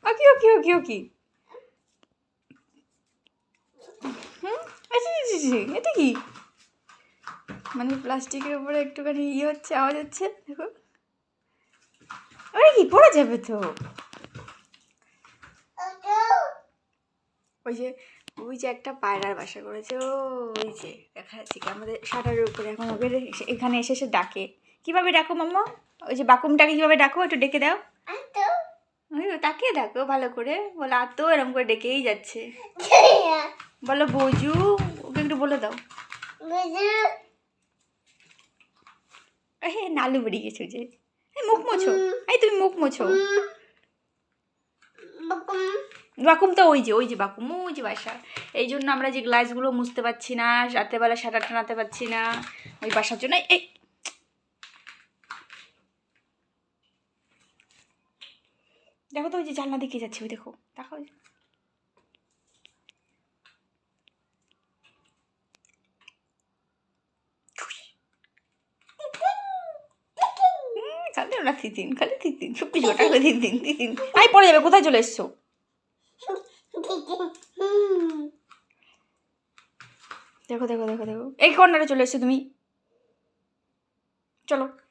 ওকে ওকে ওকে ওকে আচ্ছা এটা কি মানে প্লাস্টিকের উপরে একটুখানি ইয়ে হচ্ছে, আওয়াজ হচ্ছে, দেখো। ওরে কি পড়ে যাবে তো। ওই যে একটা পায়রার বাসা করেছে, ওই যে দেখা যাচ্ছে কি আমাদের শাটারের উপরে। এখন ওকে এখানে এসে এসে ডাকে। কিভাবে ডাকো মাম্মা? ওই যে বাকুমটাকে কিভাবে ডাকো একটু ডেকে দাও। ওই তাকিয়ে দেখো ভালো করে, বলো আর তো এরকম করে ডেকেই যাচ্ছে। বলো বোঝু, ওকে একটু বলে দাও। হ্যাঁ নালু বেরিয়ে গেছো যে, মুখ মোছো, এই তুমি মুখ মোছো। বাকুম তো ওই যে বাকুম, ওই যে বাসা। এই জন্য আমরা যে গ্লাসগুলো মুছতে পারছি না, রাতেরবেলা শাটার টানাতে পারছি না, ওই বাসার জন্য। এই দেখো তো ওই যে জানলা দিকে যাচ্ছে, ওই দেখো দেখো। খালি ওরা তিতিন, খালি তিতিন, 24 ঘন্টা করে তিতিন তিতিন। আই পড়ে যাবে, কোথায় চলে এসছো? দেখো দেখো দেখো দেখো, এই কর্নারে চলে এসছো তুমি, চলো।